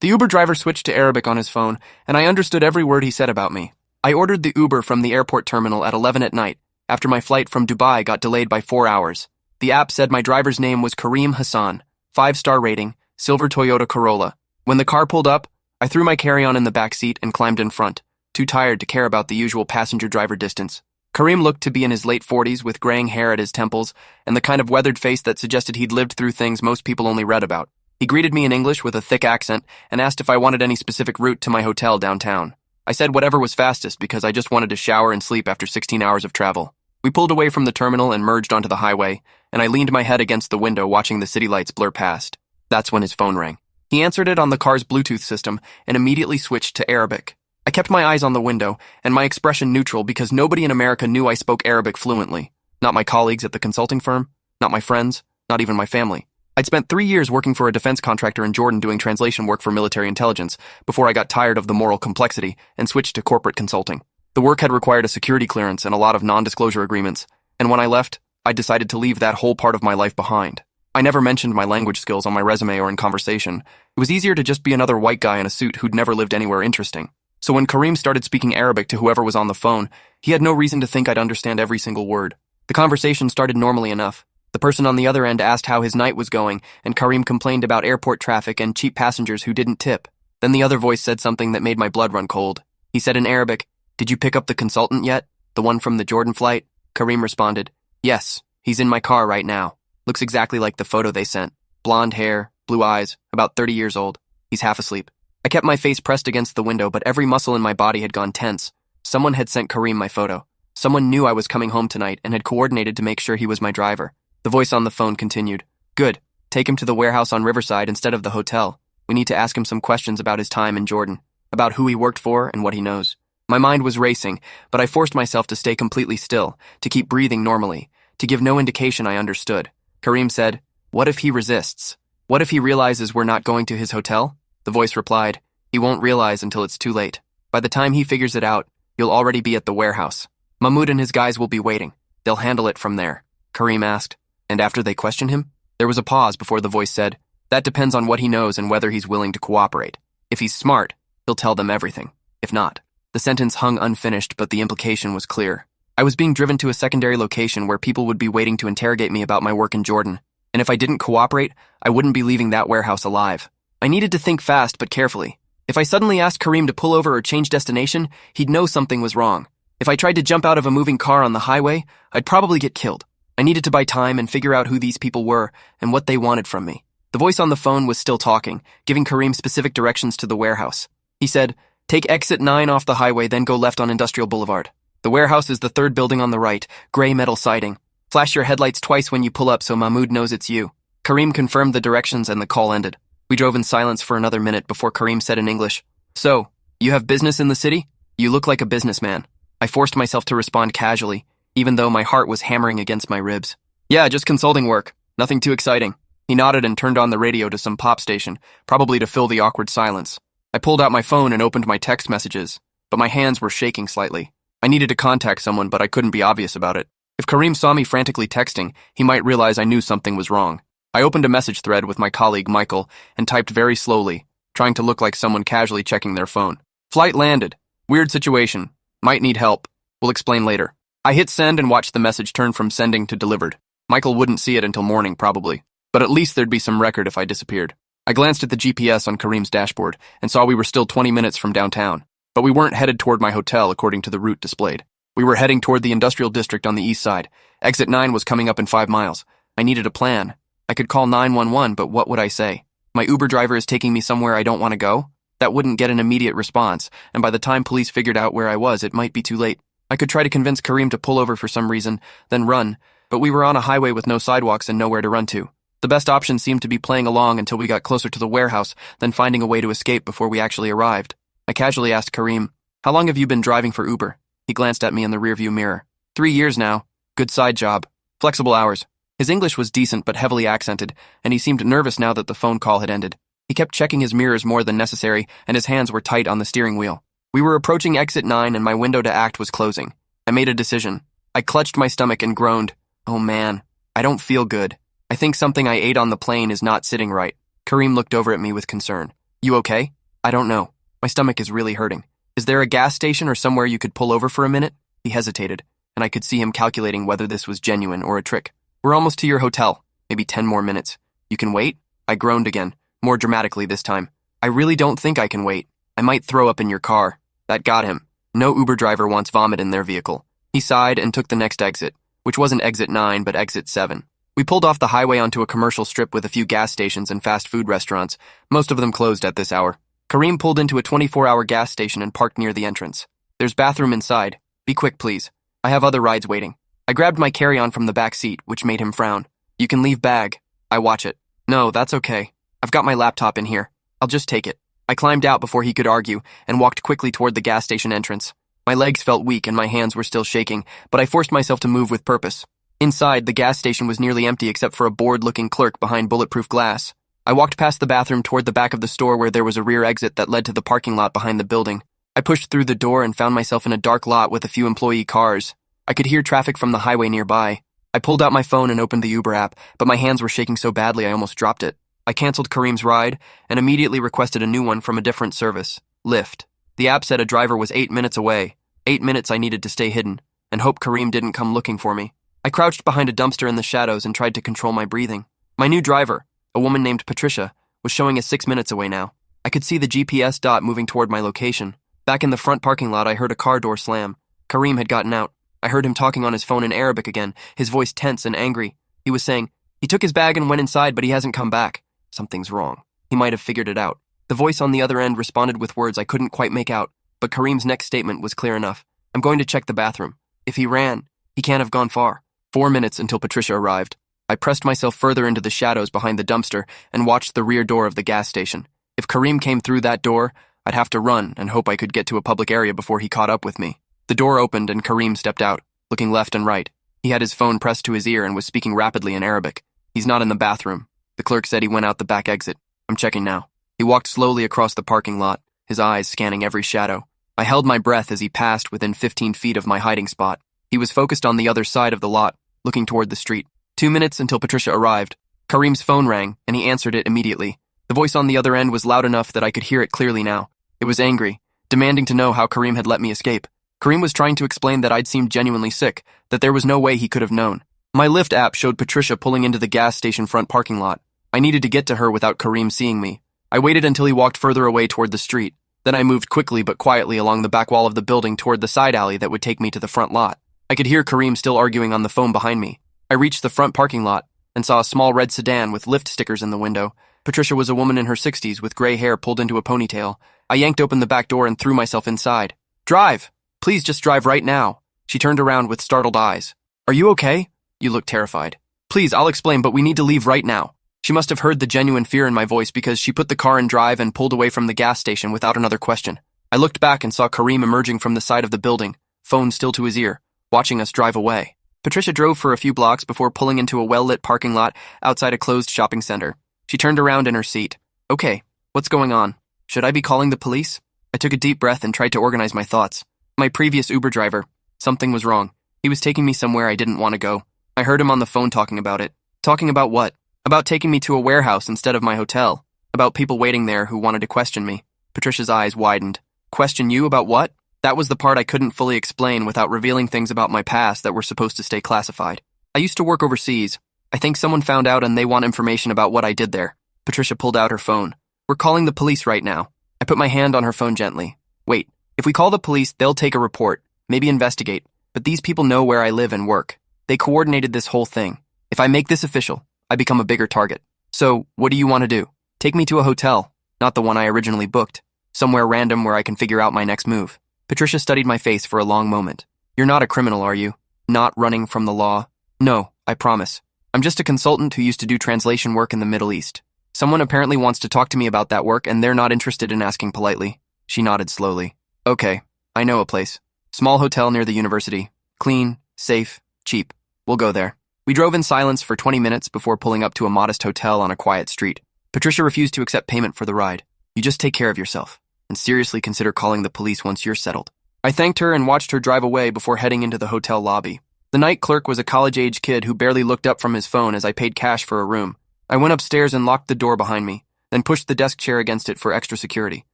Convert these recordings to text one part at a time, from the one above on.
The Uber driver switched to Arabic on his phone, and I understood every word he said about me. I ordered the Uber from the airport terminal at 11 at night, after my flight from Dubai got delayed by 4 hours. The app said my driver's name was Kareem Hassan, 5-star rating, silver Toyota Corolla. When the car pulled up, I threw my carry-on in the back seat and climbed in front, too tired to care about the usual passenger-driver distance. Kareem looked to be in his late 40s with graying hair at his temples and the kind of weathered face that suggested he'd lived through things most people only read about. He greeted me in English with a thick accent and asked if I wanted any specific route to my hotel downtown. I said whatever was fastest because I just wanted to shower and sleep after 16 hours of travel. We pulled away from the terminal and merged onto the highway, and I leaned my head against the window watching the city lights blur past. That's when his phone rang. He answered it on the car's Bluetooth system and immediately switched to Arabic. I kept my eyes on the window and my expression neutral because nobody in America knew I spoke Arabic fluently. Not my colleagues at the consulting firm, not my friends, not even my family. I'd spent 3 years working for a defense contractor in Jordan doing translation work for military intelligence before I got tired of the moral complexity and switched to corporate consulting. The work had required a security clearance and a lot of non-disclosure agreements, and when I left, I decided to leave that whole part of my life behind. I never mentioned my language skills on my resume or in conversation. It was easier to just be another white guy in a suit who'd never lived anywhere interesting. So when Kareem started speaking Arabic to whoever was on the phone, he had no reason to think I'd understand every single word. The conversation started normally enough. The person on the other end asked how his night was going, and Kareem complained about airport traffic and cheap passengers who didn't tip. Then the other voice said something that made my blood run cold. He said in Arabic, "Did you pick up the consultant yet? The one from the Jordan flight?" Kareem responded, "Yes, he's in my car right now. Looks exactly like the photo they sent. Blonde hair, blue eyes, about 30 years old. He's half asleep." I kept my face pressed against the window, but every muscle in my body had gone tense. Someone had sent Kareem my photo. Someone knew I was coming home tonight and had coordinated to make sure he was my driver. The voice on the phone continued, "Good. Take him to the warehouse on Riverside instead of the hotel. We need to ask him some questions about his time in Jordan, about who he worked for and what he knows." My mind was racing, but I forced myself to stay completely still, to keep breathing normally, to give no indication I understood. Kareem said, "What if he resists? What if he realizes we're not going to his hotel?" The voice replied, "He won't realize until it's too late. By the time he figures it out, you'll already be at the warehouse. Mahmoud and his guys will be waiting. They'll handle it from there." Kareem asked, "And after they question him?" There was a pause before the voice said, "That depends on what he knows and whether he's willing to cooperate. If he's smart, he'll tell them everything. If not." The sentence hung unfinished, but the implication was clear. I was being driven to a secondary location where people would be waiting to interrogate me about my work in Jordan, and if I didn't cooperate, I wouldn't be leaving that warehouse alive. I needed to think fast but carefully. If I suddenly asked Kareem to pull over or change destination, he'd know something was wrong. If I tried to jump out of a moving car on the highway, I'd probably get killed. I needed to buy time and figure out who these people were and what they wanted from me. The voice on the phone was still talking, giving Kareem specific directions to the warehouse. He said, "Take exit 9 off the highway, then go left on Industrial Boulevard. The warehouse is the third building on the right, gray metal siding. Flash your headlights twice when you pull up so Mahmoud knows it's you." Kareem confirmed the directions and the call ended. We drove in silence for another minute before Kareem said in English, "So, you have business in the city? You look like a businessman." I forced myself to respond casually, even though my heart was hammering against my ribs. "Yeah, just consulting work. Nothing too exciting." He nodded and turned on the radio to some pop station, probably to fill the awkward silence. I pulled out my phone and opened my text messages, but my hands were shaking slightly. I needed to contact someone, but I couldn't be obvious about it. If Kareem saw me frantically texting, he might realize I knew something was wrong. I opened a message thread with my colleague Michael and typed very slowly, trying to look like someone casually checking their phone. "Flight landed. Weird situation. Might need help. We'll explain later." I hit send and watched the message turn from sending to delivered. Michael wouldn't see it until morning, probably, but at least there'd be some record if I disappeared. I glanced at the GPS on Kareem's dashboard and saw we were still 20 minutes from downtown, but we weren't headed toward my hotel according to the route displayed. We were heading toward the industrial district on the east side. Exit 9 was coming up in 5 miles. I needed a plan. I could call 911, but what would I say? My Uber driver is taking me somewhere I don't want to go? That wouldn't get an immediate response, and by the time police figured out where I was, it might be too late. I could try to convince Kareem to pull over for some reason, then run, but we were on a highway with no sidewalks and nowhere to run to. The best option seemed to be playing along until we got closer to the warehouse, then finding a way to escape before we actually arrived. I casually asked Kareem, "How long have you been driving for Uber?" He glanced at me in the rearview mirror. 3 years now. Good side job. Flexible hours." His English was decent but heavily accented, and he seemed nervous now that the phone call had ended. He kept checking his mirrors more than necessary, and his hands were tight on the steering wheel. We were approaching exit 9 and my window to act was closing. I made a decision. I clutched my stomach and groaned. "Oh man, I don't feel good. I think something I ate on the plane is not sitting right." Kareem looked over at me with concern. You okay? I don't know. My stomach is really hurting. Is there a gas station or somewhere you could pull over for a minute? He hesitated, and I could see him calculating whether this was genuine or a trick. We're almost to your hotel. Maybe 10 more minutes. You can wait? I groaned again, more dramatically this time. I really don't think I can wait. I might throw up in your car. That got him. No Uber driver wants vomit in their vehicle. He sighed and took the next exit, which wasn't exit 9 but exit 7. We pulled off the highway onto a commercial strip with a few gas stations and fast food restaurants, most of them closed at this hour. Kareem pulled into a 24-hour gas station and parked near the entrance. There's bathroom inside. Be quick, please. I have other rides waiting. I grabbed my carry-on from the back seat, which made him frown. You can leave bag. I watch it. No, that's okay. I've got my laptop in here. I'll just take it. I climbed out before he could argue and walked quickly toward the gas station entrance. My legs felt weak and my hands were still shaking, but I forced myself to move with purpose. Inside, the gas station was nearly empty except for a bored-looking clerk behind bulletproof glass. I walked past the bathroom toward the back of the store where there was a rear exit that led to the parking lot behind the building. I pushed through the door and found myself in a dark lot with a few employee cars. I could hear traffic from the highway nearby. I pulled out my phone and opened the Uber app, but my hands were shaking so badly I almost dropped it. I canceled Kareem's ride and immediately requested a new one from a different service, Lyft. The app said a driver was 8 minutes away. 8 minutes I needed to stay hidden, and hope Kareem didn't come looking for me. I crouched behind a dumpster in the shadows and tried to control my breathing. My new driver, a woman named Patricia, was showing us 6 minutes away now. I could see the GPS dot moving toward my location. Back in the front parking lot, I heard a car door slam. Kareem had gotten out. I heard him talking on his phone in Arabic again, his voice tense and angry. He was saying, he took his bag and went inside, but he hasn't come back. Something's wrong. He might have figured it out. The voice on the other end responded with words I couldn't quite make out, but Kareem's next statement was clear enough. I'm going to check the bathroom. If he ran, he can't have gone far. 4 minutes until Patricia arrived. I pressed myself further into the shadows behind the dumpster and watched the rear door of the gas station. If Kareem came through that door, I'd have to run and hope I could get to a public area before he caught up with me. The door opened and Kareem stepped out, looking left and right. He had his phone pressed to his ear and was speaking rapidly in Arabic. He's not in the bathroom. The clerk said he went out the back exit. I'm checking now. He walked slowly across the parking lot, his eyes scanning every shadow. I held my breath as he passed within 15 feet of my hiding spot. He was focused on the other side of the lot, looking toward the street. 2 minutes until Patricia arrived. Kareem's phone rang, and he answered it immediately. The voice on the other end was loud enough that I could hear it clearly now. It was angry, demanding to know how Kareem had let me escape. Kareem was trying to explain that I'd seemed genuinely sick, that there was no way he could have known. My Lyft app showed Patricia pulling into the gas station front parking lot. I needed to get to her without Kareem seeing me. I waited until he walked further away toward the street. Then I moved quickly but quietly along the back wall of the building toward the side alley that would take me to the front lot. I could hear Kareem still arguing on the phone behind me. I reached the front parking lot and saw a small red sedan with Lyft stickers in the window. Patricia was a woman in her 60s with gray hair pulled into a ponytail. I yanked open the back door and threw myself inside. Drive! Please just drive right now. She turned around with startled eyes. Are you okay? You look terrified. Please, I'll explain, but we need to leave right now. She must have heard the genuine fear in my voice because she put the car in drive and pulled away from the gas station without another question. I looked back and saw Kareem emerging from the side of the building, phone still to his ear, watching us drive away. Patricia drove for a few blocks before pulling into a well-lit parking lot outside a closed shopping center. She turned around in her seat. Okay, what's going on? Should I be calling the police? I took a deep breath and tried to organize my thoughts. My previous Uber driver. Something was wrong. He was taking me somewhere I didn't want to go. I heard him on the phone talking about it. Talking about what? About taking me to a warehouse instead of my hotel. About people waiting there who wanted to question me. Patricia's eyes widened. Question you about what? That was the part I couldn't fully explain without revealing things about my past that were supposed to stay classified. I used to work overseas. I think someone found out and they want information about what I did there. Patricia pulled out her phone. We're calling the police right now. I put my hand on her phone gently. Wait, if we call the police, they'll take a report, maybe investigate, but these people know where I live and work. They coordinated this whole thing. If I make this official, I become a bigger target. So, what do you want to do? Take me to a hotel, not the one I originally booked. Somewhere random where I can figure out my next move. Patricia studied my face for a long moment. You're not a criminal, are you? Not running from the law? No, I promise. I'm just a consultant who used to do translation work in the Middle East. Someone apparently wants to talk to me about that work and they're not interested in asking politely. She nodded slowly. Okay, I know a place. Small hotel near the university. Clean, safe, cheap. We'll go there. We drove in silence for 20 minutes before pulling up to a modest hotel on a quiet street. Patricia refused to accept payment for the ride. You just take care of yourself, and seriously consider calling the police once you're settled. I thanked her and watched her drive away before heading into the hotel lobby. The night clerk was a college-age kid who barely looked up from his phone as I paid cash for a room. I went upstairs and locked the door behind me. then pushed the desk chair against it for extra security.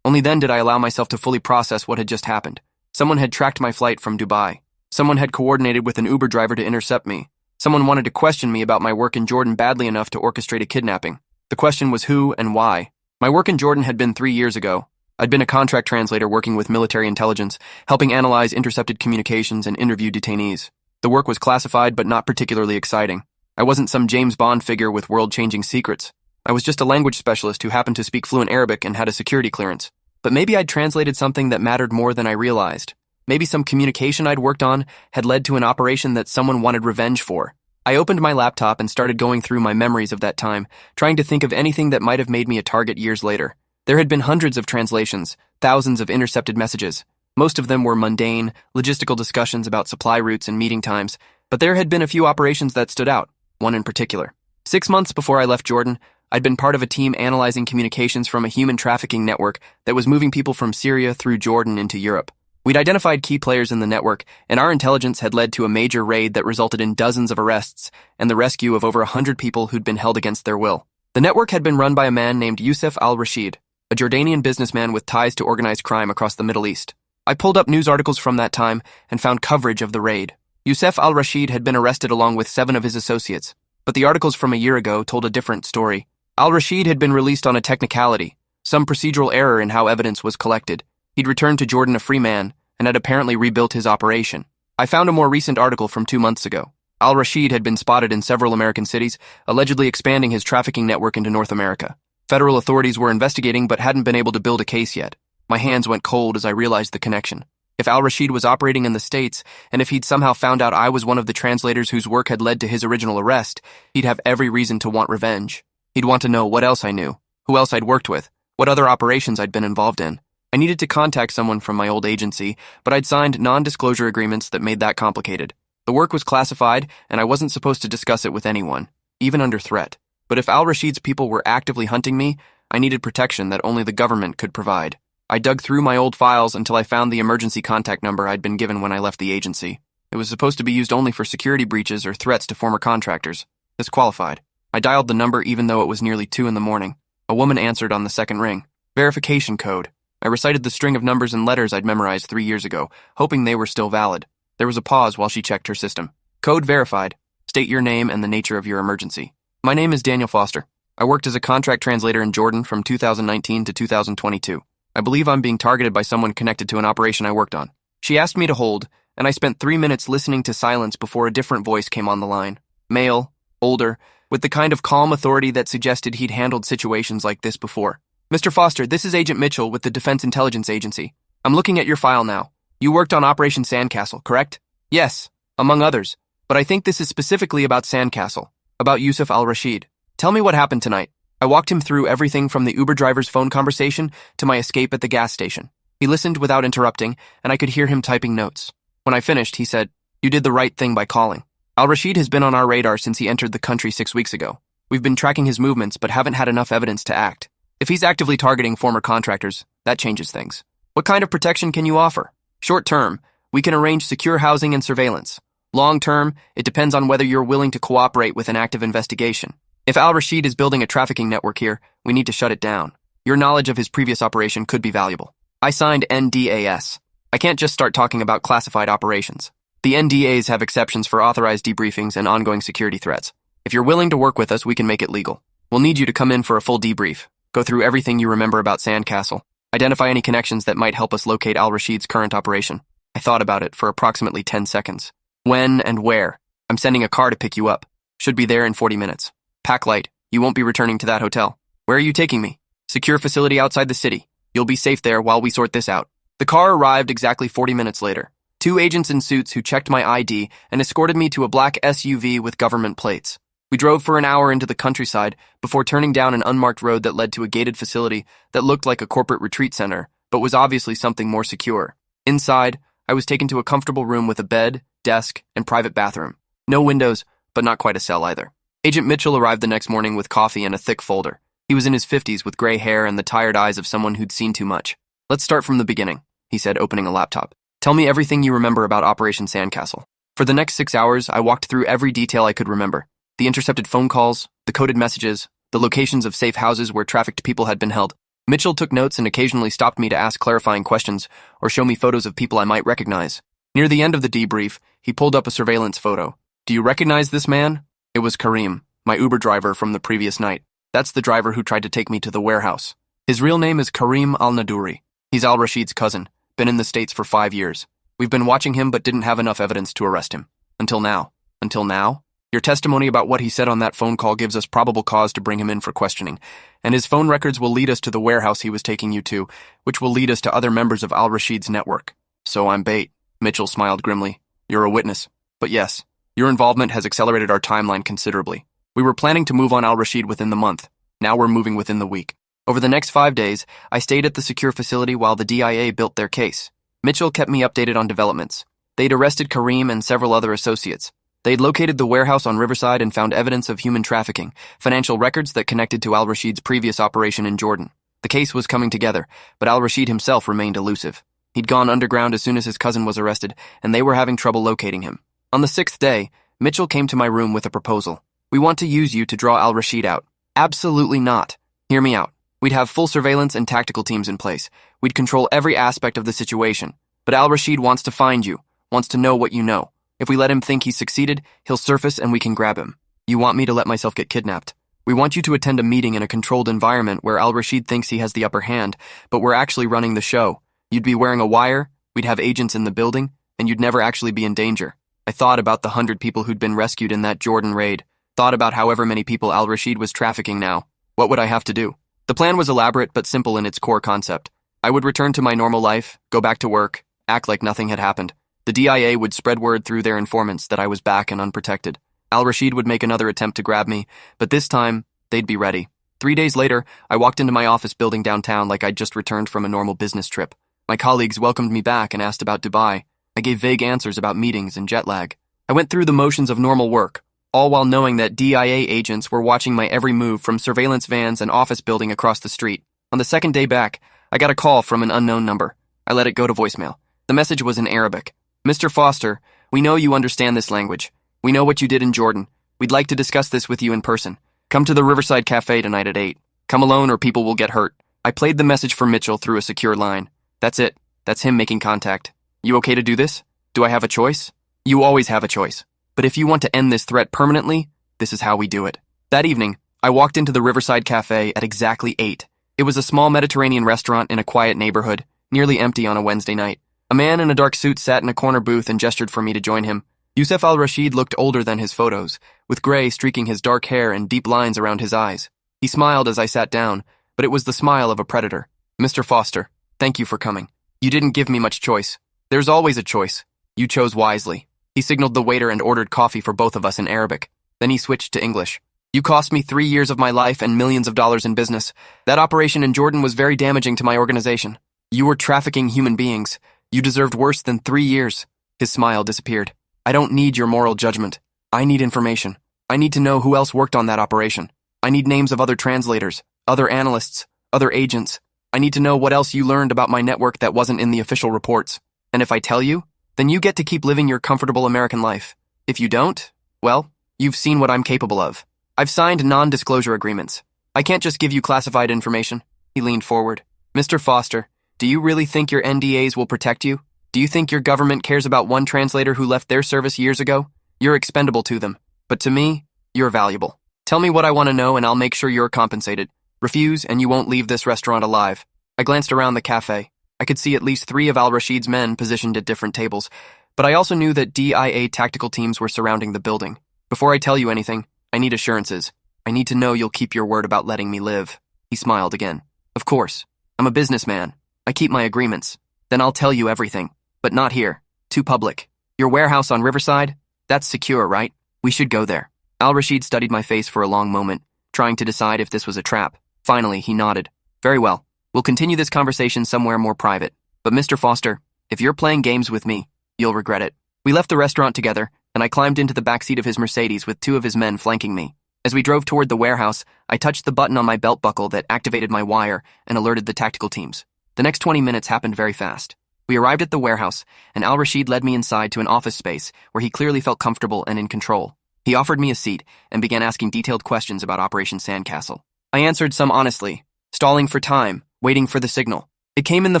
Only then did I allow myself to fully process what had just happened. Someone had tracked my flight from Dubai. Someone had coordinated with an Uber driver to intercept me. Someone wanted to question me about my work in Jordan badly enough to orchestrate a kidnapping. The question was who and why. My work in Jordan had been 3 years ago. I'd been a contract translator working with military intelligence, helping analyze intercepted communications and interview detainees. The work was classified but not particularly exciting. I wasn't some James Bond figure with world-changing secrets. I was just a language specialist who happened to speak fluent Arabic and had a security clearance. But maybe I'd translated something that mattered more than I realized. Maybe some communication I'd worked on had led to an operation that someone wanted revenge for. I opened my laptop and started going through my memories of that time, trying to think of anything that might have made me a target years later. There had been hundreds of translations, thousands of intercepted messages. Most of them were mundane, logistical discussions about supply routes and meeting times, but there had been a few operations that stood out, one in particular. 6 months before I left Jordan, I'd been part of a team analyzing communications from a human trafficking network that was moving people from Syria through Jordan into Europe. We'd identified key players in the network, and our intelligence had led to a major raid that resulted in dozens of arrests and the rescue of over 100 people who'd been held against their will. The network had been run by a man named Youssef al-Rashid, a Jordanian businessman with ties to organized crime across the Middle East. I pulled up news articles from that time and found coverage of the raid. Youssef al-Rashid had been arrested along with 7 of his associates, but the articles from a year ago told a different story. Al-Rashid had been released on a technicality, some procedural error in how evidence was collected. He'd returned to Jordan a free man and had apparently rebuilt his operation. I found a more recent article from 2 months ago. Al-Rashid had been spotted in several American cities, allegedly expanding his trafficking network into North America. Federal authorities were investigating but hadn't been able to build a case yet. My hands went cold as I realized the connection. If Al-Rashid was operating in the States, and if he'd somehow found out I was one of the translators whose work had led to his original arrest, he'd have every reason to want revenge. He'd want to know what else I knew, who else I'd worked with, what other operations I'd been involved in. I needed to contact someone from my old agency, but I'd signed non-disclosure agreements that made that complicated. The work was classified, and I wasn't supposed to discuss it with anyone, even under threat. But if Al-Rashid's people were actively hunting me, I needed protection that only the government could provide. I dug through my old files until I found the emergency contact number I'd been given when I left the agency. It was supposed to be used only for security breaches or threats to former contractors. This qualified. I dialed the number even though it was nearly 2 in the morning. A woman answered on the second ring. Verification code. I recited the string of numbers and letters I'd memorized 3 years ago, hoping they were still valid. There was a pause while she checked her system. Code verified. State your name and the nature of your emergency. My name is Daniel Foster. I worked as a contract translator in Jordan from 2019 to 2022. I believe I'm being targeted by someone connected to an operation I worked on. She asked me to hold, and I spent 3 minutes listening to silence before a different voice came on the line. Male, older, with the kind of calm authority that suggested he'd handled situations like this before. Mr. Foster, this is Agent Mitchell with the Defense Intelligence Agency. I'm looking at your file now. You worked on Operation Sandcastle, correct? Yes, among others. But I think this is specifically about Sandcastle, about Youssef al-Rashid. Tell me what happened tonight. I walked him through everything from the Uber driver's phone conversation to my escape at the gas station. He listened without interrupting, and I could hear him typing notes. When I finished, he said, "You did the right thing by calling." Al-Rashid has been on our radar since he entered the country 6 weeks ago. We've been tracking his movements but haven't had enough evidence to act. If he's actively targeting former contractors, that changes things. What kind of protection can you offer? Short term, we can arrange secure housing and surveillance. Long term, it depends on whether you're willing to cooperate with an active investigation. If Al-Rashid is building a trafficking network here, we need to shut it down. Your knowledge of his previous operation could be valuable. I signed NDAs. I can't just start talking about classified operations. The NDAs have exceptions for authorized debriefings and ongoing security threats. If you're willing to work with us, we can make it legal. We'll need you to come in for a full debrief. Go through everything you remember about Sandcastle. Identify any connections that might help us locate Al-Rashid's current operation. I thought about it for approximately 10 seconds. When and where? I'm sending a car to pick you up. Should be there in 40 minutes. Pack light. You won't be returning to that hotel. Where are you taking me? Secure facility outside the city. You'll be safe there while we sort this out. The car arrived exactly 40 minutes later. 2 agents in suits who checked my ID and escorted me to a black SUV with government plates. We drove for an hour into the countryside before turning down an unmarked road that led to a gated facility that looked like a corporate retreat center, but was obviously something more secure. Inside, I was taken to a comfortable room with a bed, desk, and private bathroom. No windows, but not quite a cell either. Agent Mitchell arrived the next morning with coffee and a thick folder. He was in his 50s with gray hair and the tired eyes of someone who'd seen too much. "Let's start from the beginning," he said, opening a laptop. "Tell me everything you remember about Operation Sandcastle." For the next 6 hours, I walked through every detail I could remember. The intercepted phone calls, the coded messages, the locations of safe houses where trafficked people had been held. Mitchell took notes and occasionally stopped me to ask clarifying questions or show me photos of people I might recognize. Near the end of the debrief, he pulled up a surveillance photo. "Do you recognize this man?" It was Kareem, my Uber driver from the previous night. That's the driver who tried to take me to the warehouse. His real name is Kareem Al-Naduri. He's Al-Rashid's cousin, been in the States for 5 years. We've been watching him but didn't have enough evidence to arrest him. Until now. Until now? Your testimony about what he said on that phone call gives us probable cause to bring him in for questioning, and his phone records will lead us to the warehouse he was taking you to, which will lead us to other members of Al-Rashid's network. So I'm bait. Mitchell smiled grimly. You're a witness. But yes, your involvement has accelerated our timeline considerably. We were planning to move on Al-Rashid within the month. Now we're moving within the week. Over the next 5 days, I stayed at the secure facility while the DIA built their case. Mitchell kept me updated on developments. They'd arrested Kareem and several other associates. They'd located the warehouse on Riverside and found evidence of human trafficking, financial records that connected to Al-Rashid's previous operation in Jordan. The case was coming together, but Al-Rashid himself remained elusive. He'd gone underground as soon as his cousin was arrested, and they were having trouble locating him. On the 6th day, Mitchell came to my room with a proposal. We want to use you to draw Al-Rashid out. Absolutely not. Hear me out. We'd have full surveillance and tactical teams in place. We'd control every aspect of the situation. But Al-Rashid wants to find you, wants to know what you know. If we let him think he's succeeded, he'll surface and we can grab him. You want me to let myself get kidnapped. We want you to attend a meeting in a controlled environment where Al-Rashid thinks he has the upper hand, but we're actually running the show. You'd be wearing a wire, we'd have agents in the building, and you'd never actually be in danger. I thought about the 100 people who'd been rescued in that Jordan raid. Thought about however many people Al-Rashid was trafficking now. What would I have to do? The plan was elaborate but simple in its core concept. I would return to my normal life, go back to work, act like nothing had happened. The DIA would spread word through their informants that I was back and unprotected. Al-Rashid would make another attempt to grab me, but this time, they'd be ready. 3 days later, I walked into my office building downtown like I'd just returned from a normal business trip. My colleagues welcomed me back and asked about Dubai. I gave vague answers about meetings and jet lag. I went through the motions of normal work, all while knowing that DIA agents were watching my every move from surveillance vans and office building across the street. On the 2nd day back, I got a call from an unknown number. I let it go to voicemail. The message was in Arabic. Mr. Foster, we know you understand this language. We know what you did in Jordan. We'd like to discuss this with you in person. Come to the Riverside Cafe tonight at 8. Come alone or people will get hurt. I played the message for Mitchell through a secure line. That's it. That's him making contact. You okay to do this? Do I have a choice? You always have a choice. But if you want to end this threat permanently, this is how we do it. That evening, I walked into the Riverside Cafe at exactly 8. It was a small Mediterranean restaurant in a quiet neighborhood, nearly empty on a Wednesday night. A man in a dark suit sat in a corner booth and gestured for me to join him. Youssef Al-Rashid looked older than his photos, with gray streaking his dark hair and deep lines around his eyes. He smiled as I sat down, but it was the smile of a predator. Mr. Foster, thank you for coming. You didn't give me much choice. There's always a choice. You chose wisely. He signaled the waiter and ordered coffee for both of us in Arabic. Then he switched to English. You cost me 3 years of my life and millions of dollars in business. That operation in Jordan was very damaging to my organization. You were trafficking human beings. You deserved worse than 3 years. His smile disappeared. I don't need your moral judgment. I need information. I need to know who else worked on that operation. I need names of other translators, other analysts, other agents. I need to know what else you learned about my network that wasn't in the official reports. And if I tell you, then you get to keep living your comfortable American life. If you don't, well, you've seen what I'm capable of. I've signed non-disclosure agreements. I can't just give you classified information. He leaned forward. Mr. Foster, do you really think your NDAs will protect you? Do you think your government cares about one translator who left their service years ago? You're expendable to them. But to me, you're valuable. Tell me what I want to know and I'll make sure you're compensated. Refuse and you won't leave this restaurant alive. I glanced around the cafe. I could see at least 3 of Al-Rashid's men positioned at different tables, but I also knew that DIA tactical teams were surrounding the building. Before I tell you anything, I need assurances. I need to know you'll keep your word about letting me live. He smiled again. Of course. I'm a businessman. I keep my agreements. Then I'll tell you everything. But not here. Too public. Your warehouse on Riverside? That's secure, right? We should go there. Al-Rashid studied my face for a long moment, trying to decide if this was a trap. Finally, he nodded. Very well. We'll continue this conversation somewhere more private. But Mr. Foster, if you're playing games with me, you'll regret it. We left the restaurant together, and I climbed into the backseat of his Mercedes with 2 of his men flanking me. As we drove toward the warehouse, I touched the button on my belt buckle that activated my wire and alerted the tactical teams. The next 20 minutes happened very fast. We arrived at the warehouse, and Al-Rashid led me inside to an office space where he clearly felt comfortable and in control. He offered me a seat and began asking detailed questions about Operation Sandcastle. I answered some honestly, stalling for time, waiting for the signal. It came in the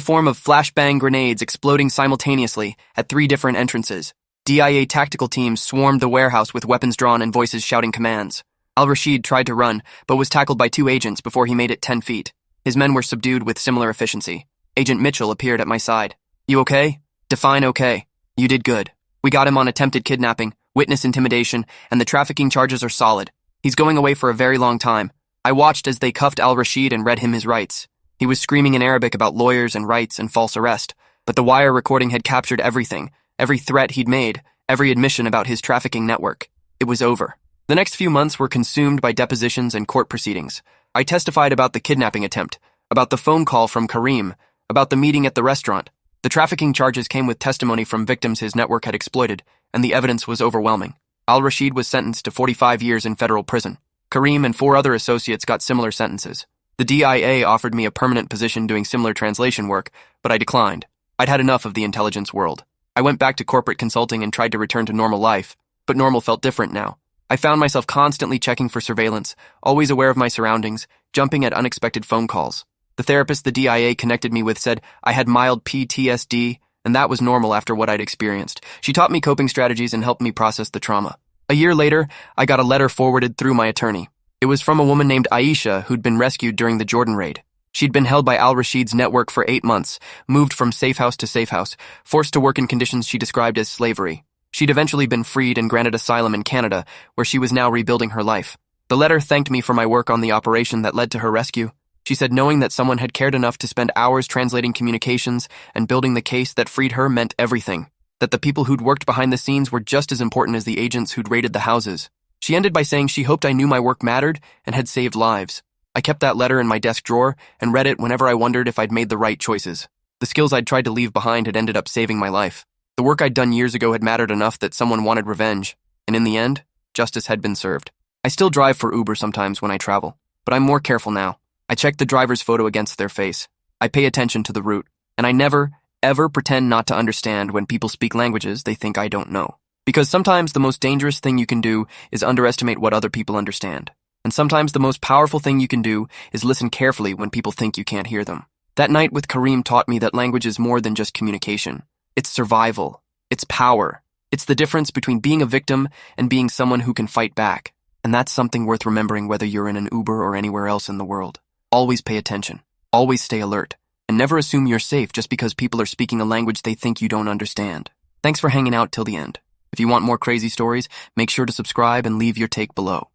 form of flashbang grenades exploding simultaneously at 3 different entrances. DIA tactical teams swarmed the warehouse with weapons drawn and voices shouting commands. Al-Rashid tried to run, but was tackled by 2 agents before he made it 10 feet. His men were subdued with similar efficiency. Agent Mitchell appeared at my side. "You okay?" "Define okay. You did good. We got him on attempted kidnapping, witness intimidation, and the trafficking charges are solid. He's going away for a very long time." I watched as they cuffed Al-Rashid and read him his rights. He was screaming in Arabic about lawyers and rights and false arrest, but the wire recording had captured everything, every threat he'd made, every admission about his trafficking network. It was over. The next few months were consumed by depositions and court proceedings. I testified about the kidnapping attempt, about the phone call from Karim, about the meeting at the restaurant. The trafficking charges came with testimony from victims his network had exploited, and the evidence was overwhelming. Al-Rashid was sentenced to 45 years in federal prison. Karim and 4 other associates got similar sentences. The DIA offered me a permanent position doing similar translation work, but I declined. I'd had enough of the intelligence world. I went back to corporate consulting and tried to return to normal life, but normal felt different now. I found myself constantly checking for surveillance, always aware of my surroundings, jumping at unexpected phone calls. The therapist the DIA connected me with said I had mild PTSD, and that was normal after what I'd experienced. She taught me coping strategies and helped me process the trauma. A year later, I got a letter forwarded through my attorney. It was from a woman named Aisha who'd been rescued during the Jordan raid. She'd been held by Al-Rashid's network for 8 months, moved from safe house to safe house, forced to work in conditions she described as slavery. She'd eventually been freed and granted asylum in Canada, where she was now rebuilding her life. The letter thanked me for my work on the operation that led to her rescue. She said knowing that someone had cared enough to spend hours translating communications and building the case that freed her meant everything. That the people who'd worked behind the scenes were just as important as the agents who'd raided the houses. She ended by saying she hoped I knew my work mattered and had saved lives. I kept that letter in my desk drawer and read it whenever I wondered if I'd made the right choices. The skills I'd tried to leave behind had ended up saving my life. The work I'd done years ago had mattered enough that someone wanted revenge, and in the end, justice had been served. I still drive for Uber sometimes when I travel, but I'm more careful now. I check the driver's photo against their face. I pay attention to the route, and I never, ever pretend not to understand when people speak languages they think I don't know. Because sometimes the most dangerous thing you can do is underestimate what other people understand. And sometimes the most powerful thing you can do is listen carefully when people think you can't hear them. That night with Karim taught me that language is more than just communication. It's survival. It's power. It's the difference between being a victim and being someone who can fight back. And that's something worth remembering whether you're in an Uber or anywhere else in the world. Always pay attention. Always stay alert. And never assume you're safe just because people are speaking a language they think you don't understand. Thanks for hanging out till the end. If you want more crazy stories, make sure to subscribe and leave your take below.